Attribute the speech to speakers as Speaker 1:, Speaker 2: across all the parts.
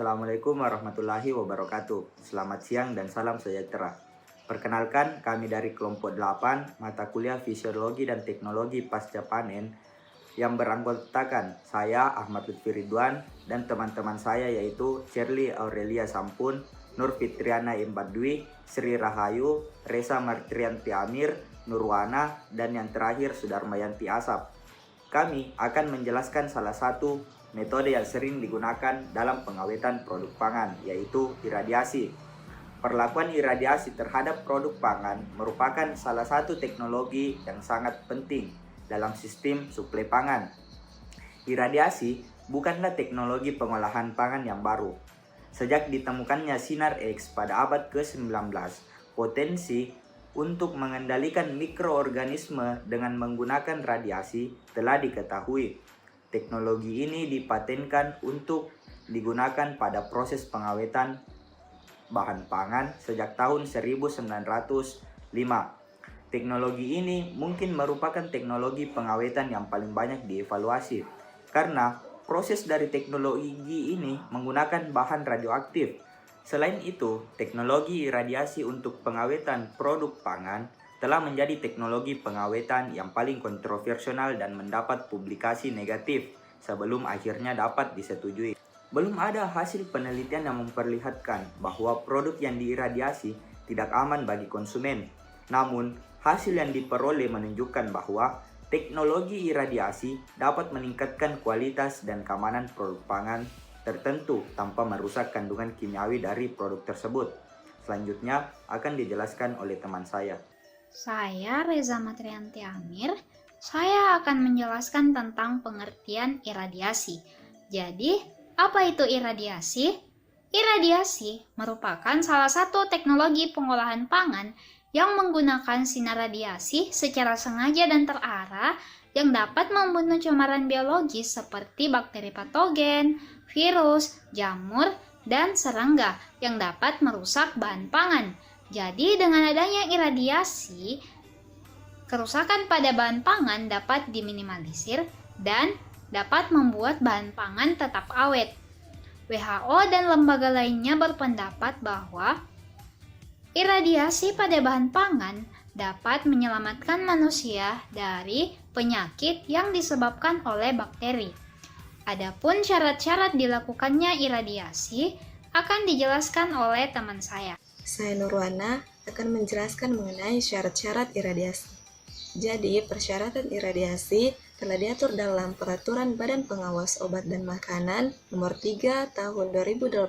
Speaker 1: Assalamualaikum warahmatullahi wabarakatuh. Selamat siang dan salam sejahtera. Perkenalkan, kami dari kelompok 8 mata kuliah Fisiologi dan Teknologi Pasca Panen yang beranggotakan saya Ahmad Lutfi Ridwan dan teman-teman saya yaitu Shirley Aurelia Sampun, Nur Fitriana Imbadwi, Sri Rahayu, Reza Martrianti Amir, Nurwana, dan yang terakhir Sudarmayanti Asap. Kami akan menjelaskan salah satu metode yang sering digunakan dalam pengawetan produk pangan, yaitu iradiasi. Perlakuan iradiasi terhadap produk pangan merupakan salah satu teknologi yang sangat penting dalam sistem suplai pangan. Iradiasi bukanlah teknologi pengolahan pangan yang baru. Sejak ditemukannya sinar X pada abad ke-19, potensi untuk mengendalikan mikroorganisme dengan menggunakan radiasi telah diketahui. Teknologi ini dipatenkan untuk digunakan pada proses pengawetan bahan pangan sejak tahun 1905. Teknologi ini mungkin merupakan teknologi pengawetan yang paling banyak dievaluasi karena proses dari teknologi ini menggunakan bahan radioaktif. Selain itu, teknologi iradiasi untuk pengawetan produk pangan telah menjadi teknologi pengawetan yang paling kontroversial dan mendapat publikasi negatif sebelum akhirnya dapat disetujui. Belum ada hasil penelitian yang memperlihatkan bahwa produk yang diiradiasi tidak aman bagi konsumen. Namun, hasil yang diperoleh menunjukkan bahwa teknologi iradiasi dapat meningkatkan kualitas dan keamanan produk pangan tertentu tanpa merusak kandungan kimiawi dari produk tersebut. Selanjutnya akan dijelaskan oleh teman saya.
Speaker 2: Saya Reza Martrianti Amir. Saya akan menjelaskan tentang pengertian iradiasi. Jadi, apa itu iradiasi? Iradiasi merupakan salah satu teknologi pengolahan pangan yang menggunakan sinar radiasi secara sengaja dan terarah yang dapat membunuh cemaran biologis seperti bakteri patogen, virus, jamur, dan serangga yang dapat merusak bahan pangan. Jadi dengan adanya iradiasi, kerusakan pada bahan pangan dapat diminimalisir dan dapat membuat bahan pangan tetap awet. WHO dan lembaga lainnya berpendapat bahwa iradiasi pada bahan pangan dapat menyelamatkan manusia dari penyakit yang disebabkan oleh bakteri. Adapun syarat-syarat dilakukannya iradiasi akan dijelaskan oleh teman saya.
Speaker 3: Saya Nurwana akan menjelaskan mengenai syarat-syarat iradiasi. Jadi, persyaratan iradiasi telah diatur dalam Peraturan Badan Pengawas Obat dan Makanan Nomor 3 Tahun 2018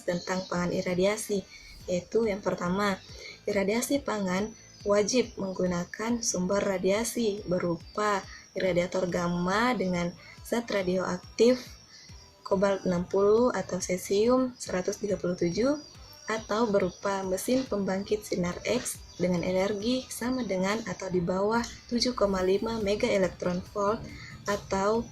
Speaker 3: tentang pangan iradiasi, yaitu yang pertama, iradiasi pangan wajib menggunakan sumber radiasi berupa iradiator gamma dengan zat radioaktif kobalt 60 atau cesium 137 atau berupa mesin pembangkit sinar X dengan energi sama dengan atau di bawah 7,5 mega elektron volt atau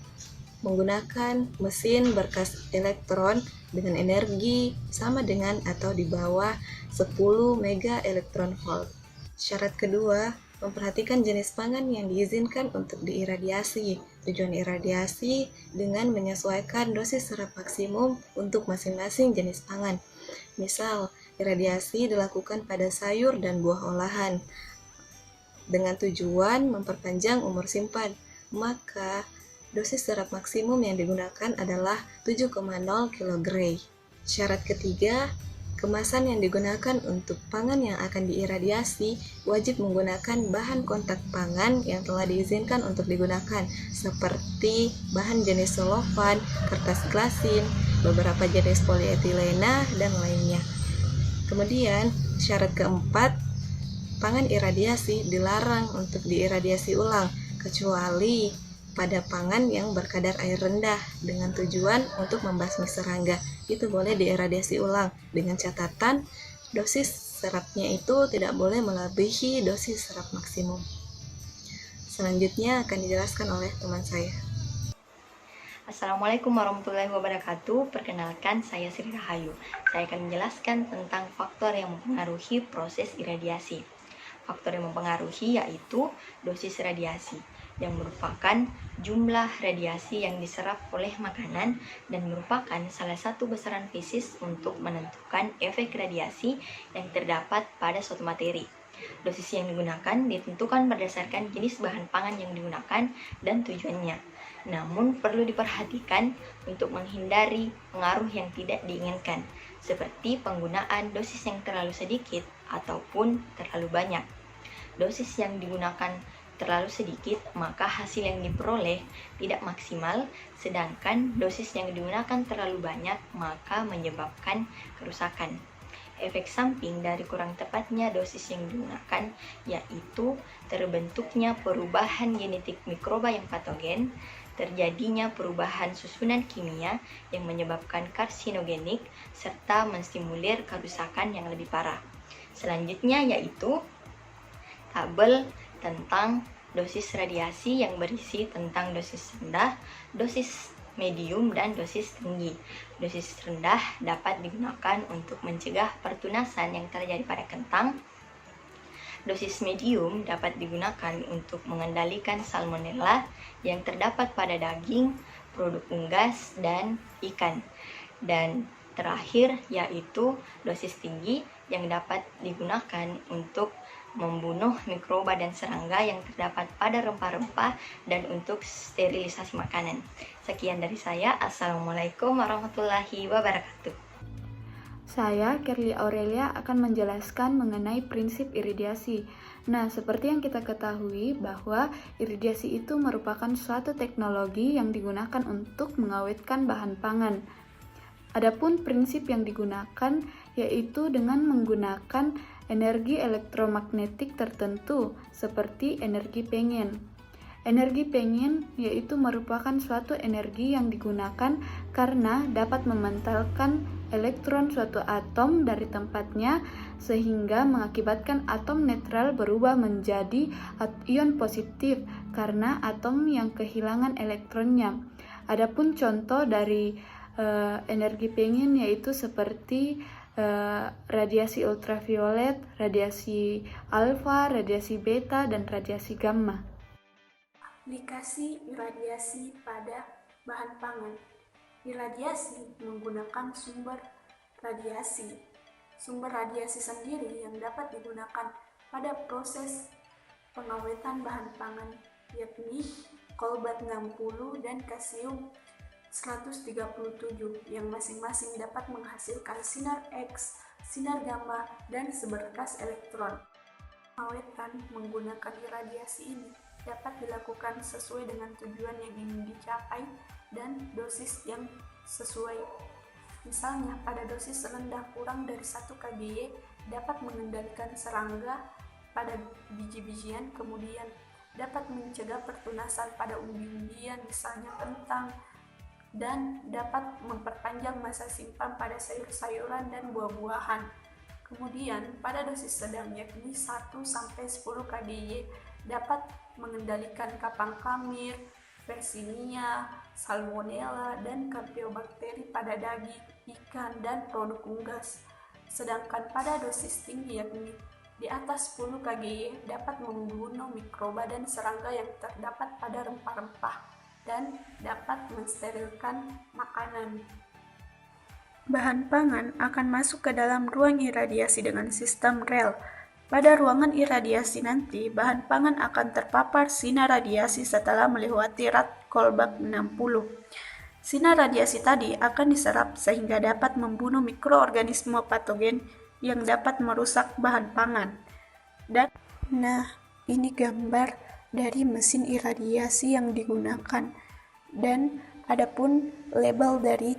Speaker 3: menggunakan mesin berkas elektron dengan energi sama dengan atau di bawah 10 mega elektron volt. Syarat kedua, memperhatikan jenis pangan yang diizinkan untuk diiradiasi. Tujuan iradiasi dengan menyesuaikan dosis serap maksimum untuk masing-masing jenis pangan. Misal, iradiasi dilakukan pada sayur dan buah olahan dengan tujuan memperpanjang umur simpan. Maka, dosis serap maksimum yang digunakan adalah 7,0 kg. Syarat ketiga, kemasan yang digunakan untuk pangan yang akan diiradiasi wajib menggunakan bahan kontak pangan yang telah diizinkan untuk digunakan, seperti bahan jenis selofan, kertas glasin, beberapa jenis polietilena, dan lainnya. Kemudian, syarat keempat, pangan iradiasi dilarang untuk diiradiasi ulang, kecuali pada pangan yang berkadar air rendah dengan tujuan untuk membasmi serangga. Itu boleh diiradiasi ulang dengan catatan dosis serapnya itu tidak boleh melebihi dosis serap maksimum. Selanjutnya akan dijelaskan oleh teman saya.
Speaker 4: Assalamualaikum warahmatullahi wabarakatuh. Perkenalkan, saya Sri Rahayu. Saya akan menjelaskan tentang faktor yang mempengaruhi proses iradiasi. Faktor yang mempengaruhi yaitu dosis radiasi. yang merupakan jumlah radiasi yang diserap oleh makanan dan merupakan salah satu besaran fisis untuk menentukan efek radiasi yang terdapat pada suatu materi. Dosis yang digunakan ditentukan berdasarkan jenis bahan pangan yang digunakan dan tujuannya. Namun perlu diperhatikan untuk menghindari pengaruh yang tidak diinginkan, seperti penggunaan dosis yang terlalu sedikit ataupun terlalu banyak. Dosis yang digunakan terlalu sedikit, maka hasil yang diperoleh tidak maksimal, sedangkan dosis yang digunakan terlalu banyak, maka menyebabkan kerusakan. Efek samping dari kurang tepatnya dosis yang digunakan yaitu terbentuknya perubahan genetik mikroba yang patogen, terjadinya perubahan susunan kimia yang menyebabkan karsinogenik, serta menstimulir kerusakan yang lebih parah. Selanjutnya yaitu tabel tentang dosis radiasi yang berisi tentang dosis rendah, dosis medium, dan dosis tinggi. Dosis rendah dapat digunakan untuk mencegah pertunasan yang terjadi pada kentang. Dosis medium dapat digunakan untuk mengendalikan salmonella yang terdapat pada daging, produk unggas, dan ikan. Dan terakhir yaitu dosis tinggi yang dapat digunakan untuk membunuh mikroba dan serangga yang terdapat pada rempah-rempah dan untuk sterilisasi makanan. Sekian dari saya. Assalamualaikum warahmatullahi wabarakatuh.
Speaker 5: Saya, Kerli Aurelia, akan menjelaskan mengenai prinsip iradiasi. Nah, seperti yang kita ketahui bahwa iradiasi itu merupakan suatu teknologi yang digunakan untuk mengawetkan bahan pangan. Adapun prinsip yang digunakan yaitu dengan menggunakan energi elektromagnetik tertentu seperti energi pengen. Energi pengen yaitu merupakan suatu energi yang digunakan karena dapat memantulkan elektron suatu atom dari tempatnya sehingga mengakibatkan atom netral berubah menjadi ion positif karena atom yang kehilangan elektronnya. Adapun contoh dari energi pengen yaitu seperti radiasi ultraviolet, radiasi alfa, radiasi beta, dan radiasi gamma.
Speaker 6: Aplikasi iradiasi pada bahan pangan. Iradiasi menggunakan sumber radiasi. Sumber radiasi sendiri yang dapat digunakan pada proses pengawetan bahan pangan, yakni kolbat 60 dan kasium 137 yang masing-masing dapat menghasilkan sinar X, sinar gamma, dan seberkas elektron. Pengawetan menggunakan iradiasi ini dapat dilakukan sesuai dengan tujuan yang ingin dicapai dan dosis yang sesuai. Misalnya, pada dosis rendah kurang dari 1 kGy dapat mengendalikan serangga pada biji-bijian, kemudian dapat mencegah pertunasan pada umbi-umbian, misalnya kentang, dan dapat memperpanjang masa simpan pada sayur-sayuran dan buah-buahan. Kemudian, pada dosis sedang yakni 1-10 kGy dapat mengendalikan kapang kamir, Yersinia, salmonella, dan campylobacter pada daging, ikan, dan produk unggas. Sedangkan pada dosis tinggi yakni di atas 10 kGy dapat membunuh mikroba dan serangga yang terdapat pada rempah-rempah dan dapat mensterilkan makanan. Bahan pangan akan masuk ke dalam ruang iradiasi dengan sistem rel. Pada ruangan iradiasi nanti, bahan pangan akan terpapar sinar radiasi setelah melewati rat kolbak 60. Sinar radiasi tadi akan diserap sehingga dapat membunuh mikroorganisme patogen yang dapat merusak bahan pangan. Nah, ini gambar dari mesin iradiasi yang digunakan dan adapun label dari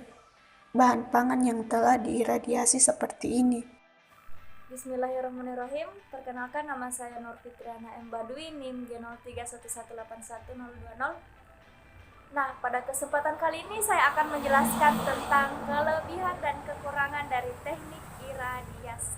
Speaker 6: bahan pangan yang telah diiradiasi seperti ini.
Speaker 7: Bismillahirrahmanirrahim. Perkenalkan, nama saya Nur Fitriana M. Badui, NIM G0311811020. Nah, pada kesempatan kali ini saya akan menjelaskan tentang kelebihan dan kekurangan dari teknik iradiasi.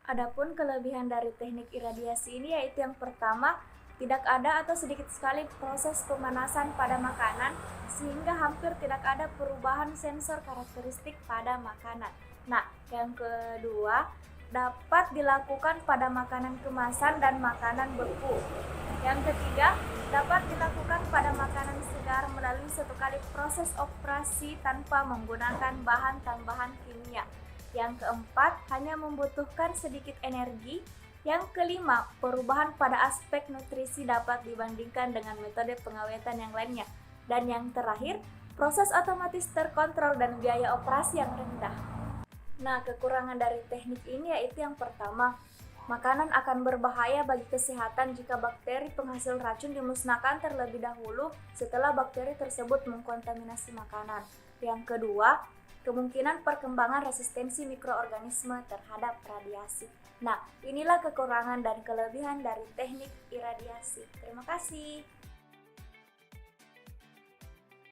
Speaker 7: Adapun kelebihan dari teknik iradiasi ini yaitu yang pertama, tidak ada atau sedikit sekali proses pemanasan pada makanan sehingga hampir tidak ada perubahan sensor karakteristik pada makanan. Nah, yang kedua, dapat dilakukan pada makanan kemasan dan makanan beku. Yang ketiga, dapat dilakukan proses operasi tanpa menggunakan bahan tambahan kimia. Yang keempat, hanya membutuhkan sedikit energi. Yang kelima, perubahan pada aspek nutrisi dapat dibandingkan dengan metode pengawetan yang lainnya. Dan yang terakhir, proses otomatis terkontrol dan biaya operasi yang rendah. Nah, kekurangan dari teknik ini yaitu yang pertama, makanan akan berbahaya bagi kesehatan jika bakteri penghasil racun dimusnahkan terlebih dahulu setelah bakteri tersebut mengkontaminasi makanan. Yang kedua, kemungkinan perkembangan resistensi mikroorganisme terhadap radiasi. Nah, inilah kekurangan dan kelebihan dari teknik iradiasi. Terima kasih.